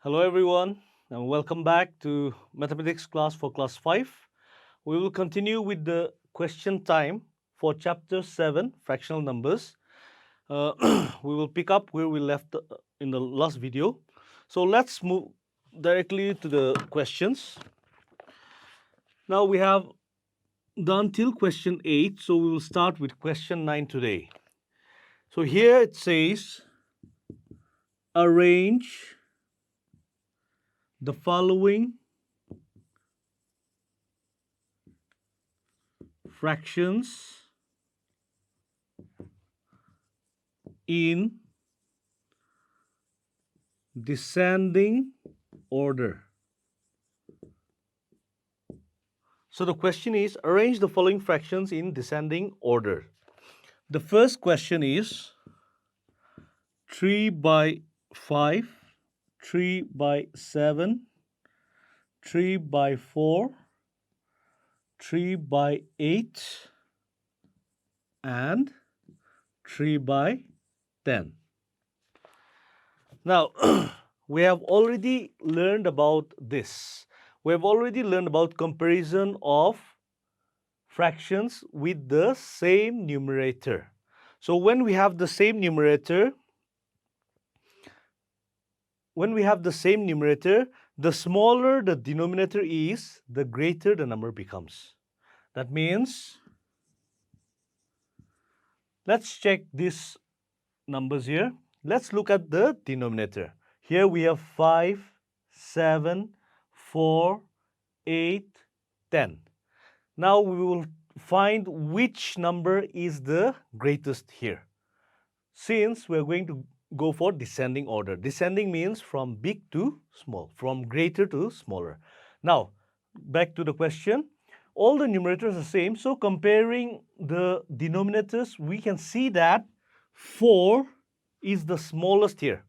Hello everyone and welcome back to mathematics class for class 5. We will continue with the question time for chapter 7 fractional numbers. We will pick up where we left in the last video. So let's move directly to the questions. Now we have done till question 8, so we will start with question 9 today. So here it says arrange the following fractions in descending order. So the question is arrange the following fractions in descending order. The first question is 3 by 5, 3 by 7, 3 by 4, 3 by 8, and 3 by 10. Now, we have already learned about this. We have already learned about comparison of fractions with the same numerator. So when we have the same numerator, the smaller the denominator is, the greater the number becomes. That means, let's check these numbers here. Let's look at the denominator. Here we have 5, 7, 4, 8, 10. Now we will find which number is the greatest here. Since we are going to go for descending order. Descending means from big to small, from greater to smaller. Now, back to the question. All the numerators are the same, so comparing the denominators, we can see that 4 is the smallest here.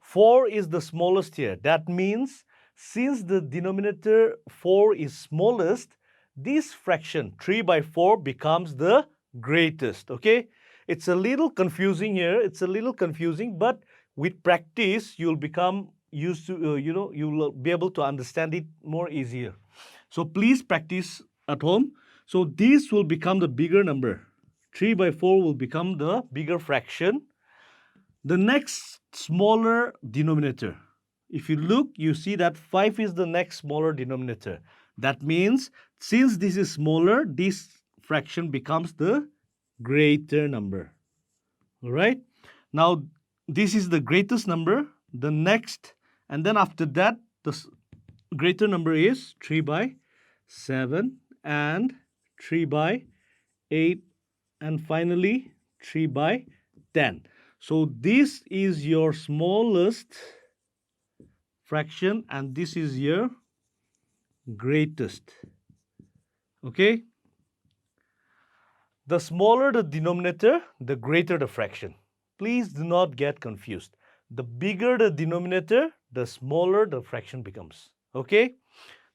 4 is the smallest here. That means since the denominator 4 is smallest, this fraction 3 by 4 becomes the greatest, okay? It's a little confusing here. It's a little confusing, but with practice, you'll become used to, you'll be able to understand it more easier. So please practice at home. So this will become the bigger number. 3 by 4 will become the bigger fraction. The next smaller denominator. If you look, you see that 5 is the next smaller denominator. That means since this is smaller, this fraction becomes the greater number. All right. Now, this is the greatest number. The next, and then after that, the greater number is 3 by 7 and 3 by 8 and finally 3 by 10. So this is your smallest fraction and this is your greatest. Okay? The smaller the denominator, the greater the fraction. Please do not get confused. The bigger the denominator, the smaller the fraction becomes. Okay?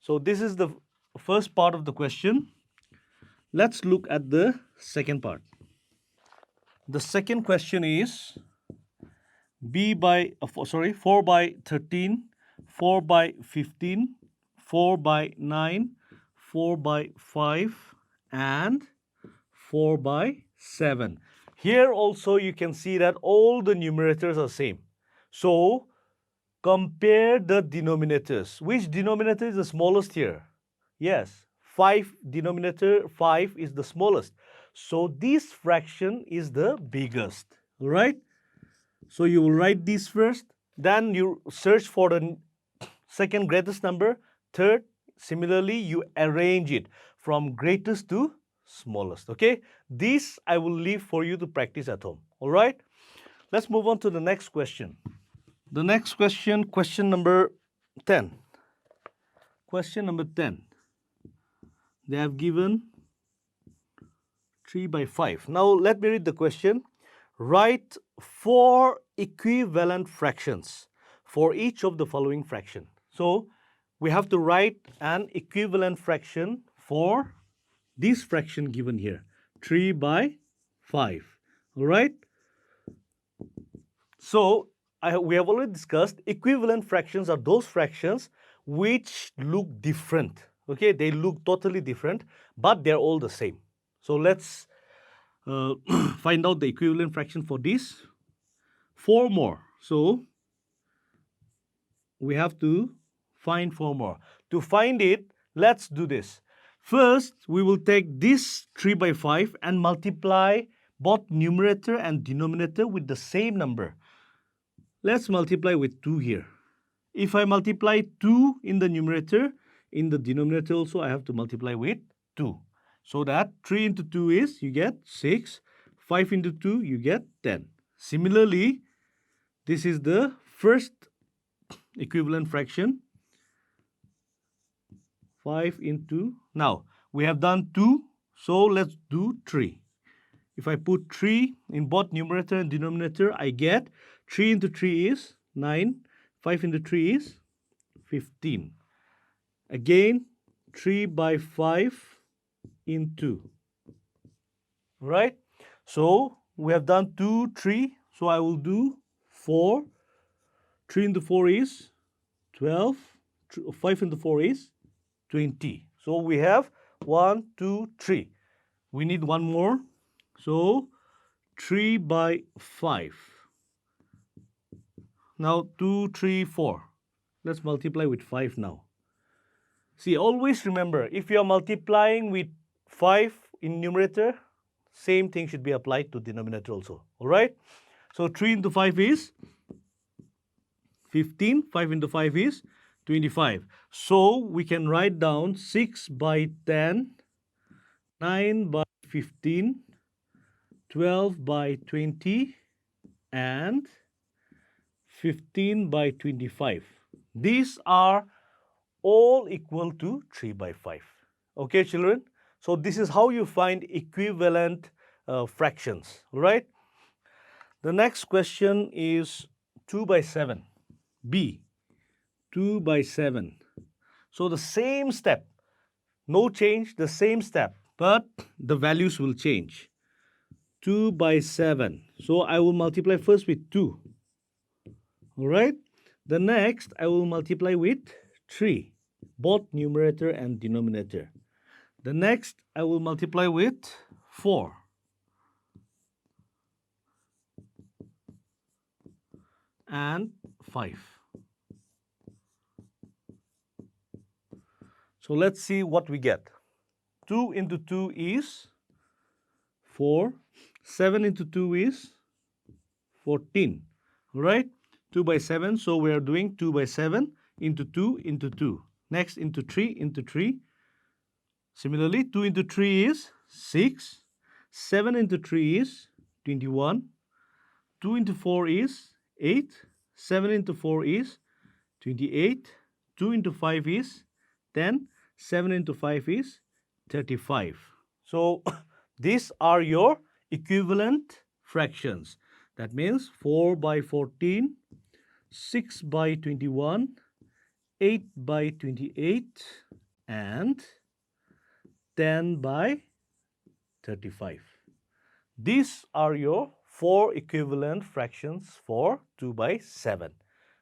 So this is the first part of the question. Let's look at the second part. The second question is 4 by 13, 4 by 15, 4 by 9, 4 by 5, and 4 by 7. Here also you can see that all the numerators are same. So compare the denominators. Which denominator is the smallest here? Yes, 5 denominator 5 is the smallest. So this fraction is the biggest. All right? So you will write this first, then you search for the second greatest number, third, similarly you arrange it from greatest to smallest, okay? This I will leave for you to practice at home, all right? Let's move on to the next question. The next question, question number 10. Question number 10. They have given 3 by 5. Now let me read the question. Write 4 equivalent fractions for each of the following fraction. So we have to write an equivalent fraction for this fraction given here, 3 by 5. All right? So we have already discussed, equivalent fractions are those fractions which look different. Okay, they look totally different, but they're all the same. So let's find out the equivalent fraction for this. 4 more. So we have to find 4 more. To find it, let's do this. First, we will take this 3 by 5 and multiply both numerator and denominator with the same number. Let's multiply with 2 here. If I multiply 2 in the numerator, in the denominator also I have to multiply with 2. So that 3 into 2 is, you get 6. 5 into 2, you get 10. Similarly, this is the first equivalent fraction. 5 into, now we have done 2, so let's do 3. If I put 3 in both numerator and denominator, I get 3 into 3 is 9, 5 into 3 is 15. Again, 3 by 5 into. Right? So we have done 2, 3. So I will do 4. 3 into 4 is 12. 5 into 4 is 20. So we have 1, 2, 3. We need one more. So 3 by 5. Now 2, 3, 4. Let's multiply with 5 now. See, always remember, if you are multiplying with 5 in numerator, same thing should be applied to denominator also. Alright? So 3 into 5 is 15. 5 into 5 is 25. So we can write down 6 by 10, 9 by 15, 12 by 20, and 15 by 25. These are all equal to 3 by 5. Okay, children? So this is how you find equivalent fractions. Right? The next question is 2 by 7. B. 2 by 7. So the same step. No change, the same step. But the values will change. 2 by 7. So I will multiply first with 2. Alright? The next, I will multiply with 3. Both numerator and denominator. The next, I will multiply with 4. And 5. So let's see what we get. 2 into 2 is 4. 7 into 2 is 14. Right? 2 by 7. So we are doing 2 by 7 into 2 into 2. Next into 3 into 3. Similarly, 2 into 3 is 6. 7 into 3 is 21. 2 into 4 is 8. 7 into 4 is 28. 2 into 5 is 10. 7 into 5 is 35. So these are your equivalent fractions. That means 4 by 14, 6 by 21, 8 by 28, and 10 by 35. These are your 4 equivalent fractions for 2 by 7.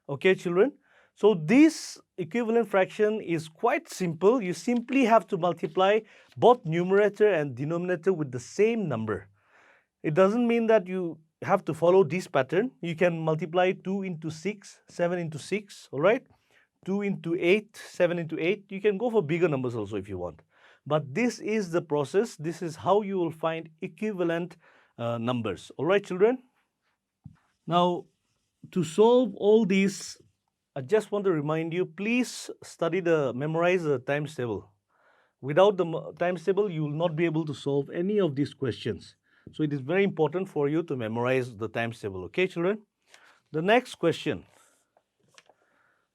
Okay, children? So this equivalent fraction is quite simple. You simply have to multiply both numerator and denominator with the same number. It doesn't mean that you have to follow this pattern. You can multiply 2 into 6, 7 into 6, all right? 2 into 8, 7 into 8. You can go for bigger numbers also if you want. But this is the process. This is how you will find equivalent numbers. All right, children? Now, to solve all these, I just want to remind you, please memorize the times table. Without the times table, you will not be able to solve any of these questions. So it is very important for you to memorize the times table. Okay, children? The next question.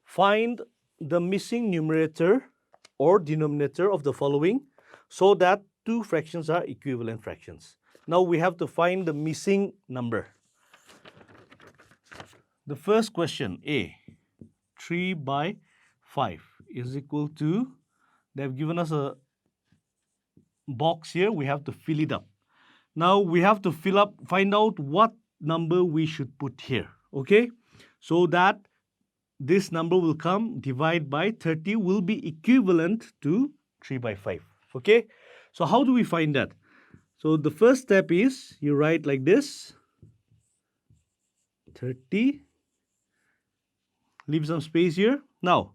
Find the missing numerator or denominator of the following so that two fractions are equivalent fractions. Now we have to find the missing number. The first question, A, 3 by 5 is equal to, they have given us a box here, we have to fill it up. Now we have to find out what number we should put here, okay? so that this number will come, divide by 30 will be equivalent to 3 by 5. Okay, so how do we find that? So the first step is you write like this, 30, leave some space here. Now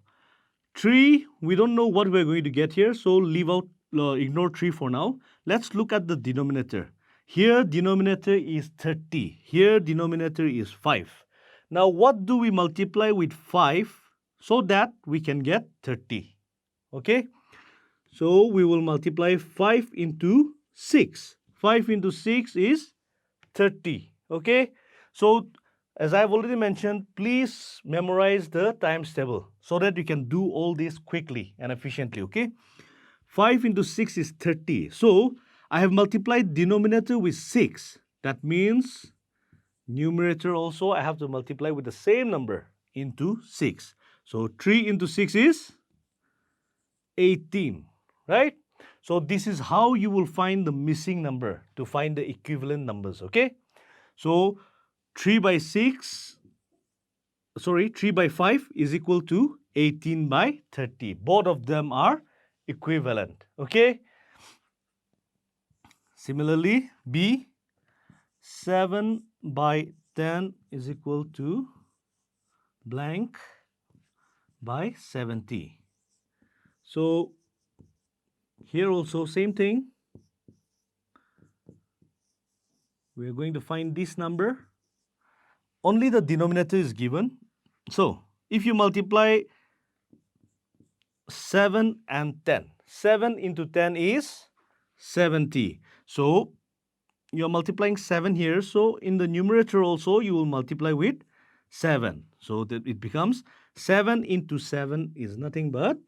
3, we don't know what we're going to get here, so leave out, ignore 3 for now. Let's look at the denominator. Here denominator is 30, here denominator is 5. Now what do we multiply with 5 so that we can get 30? Okay, so we will multiply 5 into 6. 5 into 6 is 30. Okay, so as I've already mentioned, please memorize the times table so that you can do all this quickly and efficiently. Okay, 5 into 6 is 30. So I have multiplied denominator with 6. That means numerator also I have to multiply with the same number into 6. So 3 into 6 is 18, right? So this is how you will find the missing number to find the equivalent numbers. Okay, so 3 by 5 is equal to 18 by 30. Both of them are equivalent. Okay, similarly B, 7 by 10 is equal to blank by 70. So here also same thing, we are going to find this number. Only the denominator is given. So if you multiply 7 and 10, 7 into 10 is 70. So you're multiplying 7 here. So in the numerator also you will multiply with 7. So that it becomes 7 into 7 is nothing but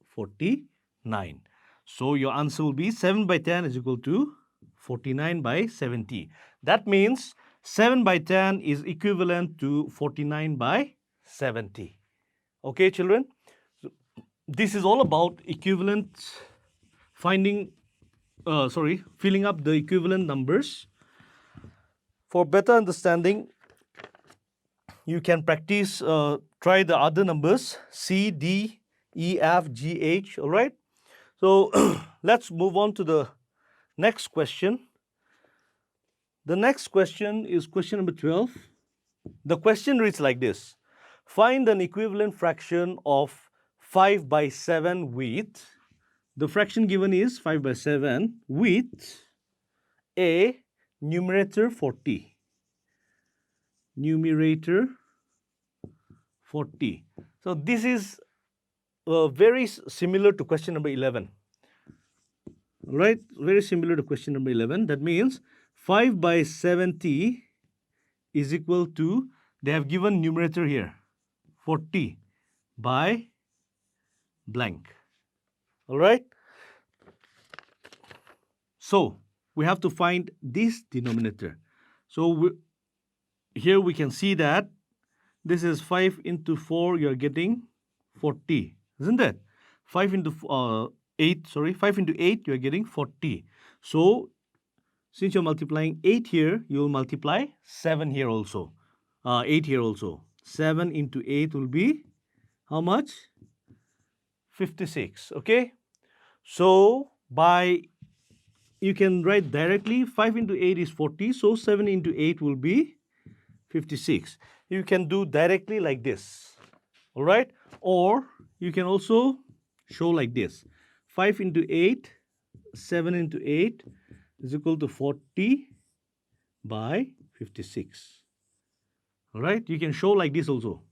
49. So your answer will be 7 by 10 is equal to 49 by 70. That means 7 by 10 is equivalent to 49 by 70. Okay, children? So this is all about equivalent filling up the equivalent numbers. For better understanding, you can practice, try the other numbers, C, D, E, F, G, H, all right? So let's move on to the next question. The next question is question number 12. The question reads like this. Find an equivalent fraction of 5 by 7 with, the fraction given is 5 by 7 with a numerator 40. Numerator 40. So this is very similar to question number 11. Right? Very similar to question number 11. That means 5 by 70 is equal to, they have given numerator here, 40 by blank. All right? So we have to find this denominator. So here we can see that this is 5 into 4, you're getting 40, isn't it? 5 into 8, you're getting 40. So since you're multiplying 8 here, you will multiply 7 here also. 8 here also. 7 into 8 will be how much? 56. Okay? So you can write directly 5 into 8 is 40. So 7 into 8 will be 56. You can do directly like this. All right? Or you can also show like this. 5 into 8, 7 into 8 is equal to 40 by 56. All right? You can show like this also.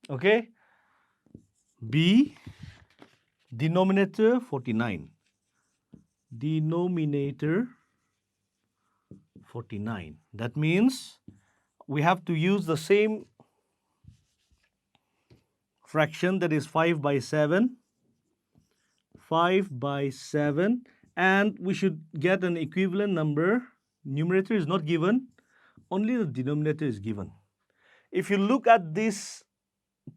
Okay? B, denominator 49. Denominator 49. That means we have to use the same fraction, that is 5 by 7. 5 by 7, and we should get an equivalent number. Numerator is not given, only the denominator is given. If you look at these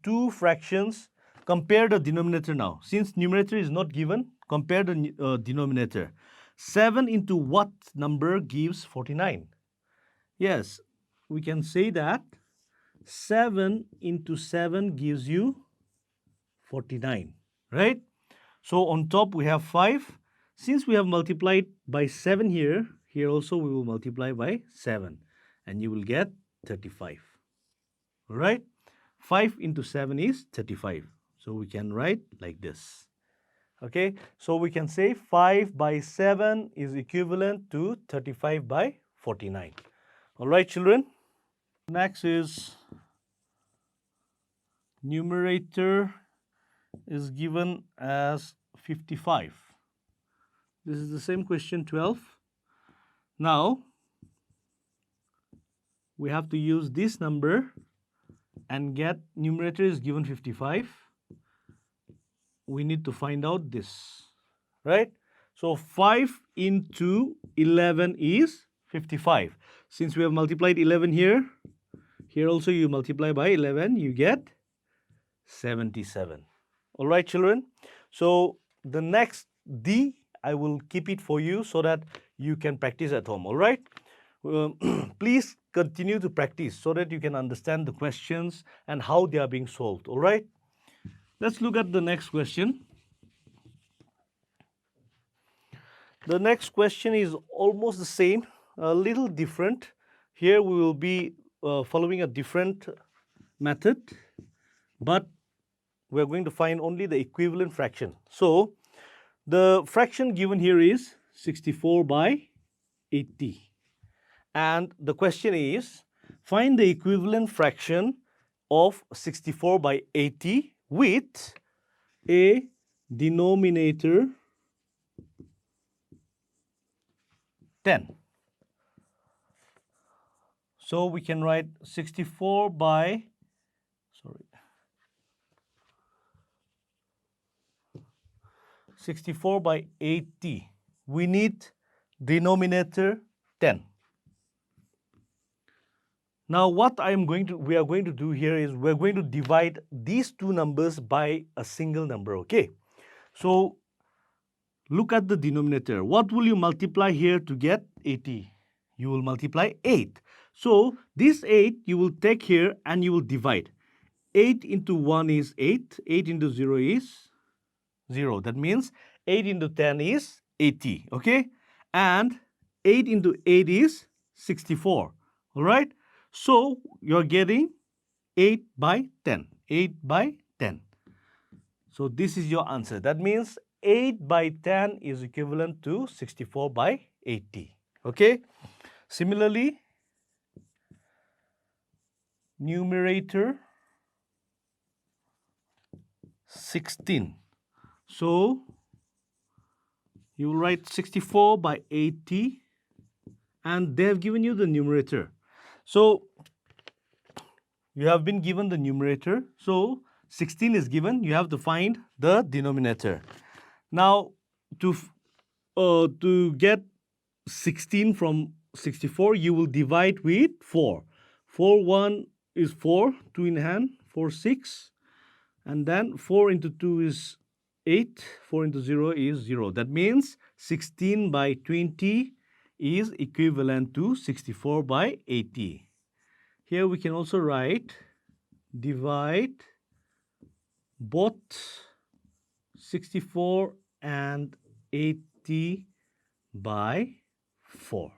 two fractions, compare the denominator now. Since numerator is not given, compare the denominator. 7 into what number gives 49? Yes, we can say that 7 into 7 gives you 49, right? So on top we have 5. Since we have multiplied by 7 here, here also we will multiply by 7 and you will get 35. All right? 5 into 7 is 35. So we can write like this. Okay? So we can say 5 by 7 is equivalent to 35 by 49. All right, children? Next is numerator is given as 55. This is the same question 12. Now, we have to use this number and get numerator is given 55. We need to find out this, right? So 5 into 11 is 55. Since we have multiplied 11 here, here also you multiply by 11, you get 77. All right, children? So the next D, I will keep it for you so that you can practice at home, all right? Please continue to practice so that you can understand the questions and how they are being solved, all right? Let's look at the next question. The next question is almost the same, a little different. Here we will be following a different method, but we're going to find only the equivalent fraction. So the fraction given here is 64 by 80. And the question is, find the equivalent fraction of 64 by 80 with a denominator 10. So we can write 64 by 80. We need denominator 10. Now what we are going to do here is we're going to divide these two numbers by a single number, okay? So look at the denominator. What will you multiply here to get 80? You will multiply 8. So this 8 you will take here and you will divide. 8 into 1 is 8. 8 into 0 is 0. That means 8 into 10 is 80, okay? And 8 into 8 is 64, all right? So you're getting 8 by 10. 8 by 10. So this is your answer. That means 8 by 10 is equivalent to 64 by 80. Okay? Similarly, numerator 16. So you will write 64 by 80 and they have given you the numerator. So you have been given the numerator. So 16 is given. You have to find the denominator. Now to get 16 from 64, you will divide with 4. 4, 1 is 4, 2 in hand, 4, 6. And then 4 into 2 is 8, 4 into 0 is 0. That means 16 by 20 is equivalent to 64 by 80. Here we can also write divide both 64 and 80 by 4.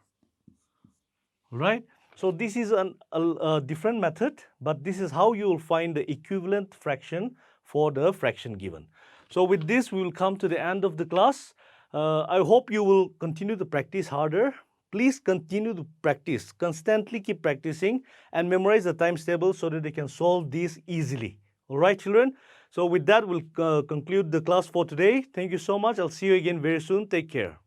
Right? So this is a different method, but this is how you will find the equivalent fraction for the fraction given. So with this, we will come to the end of the class. I hope you will continue to practice harder. Please continue to practice. Constantly keep practicing and memorize the times table so that they can solve these easily. All right, children? So with that, we'll conclude the class for today. Thank you so much. I'll see you again very soon. Take care.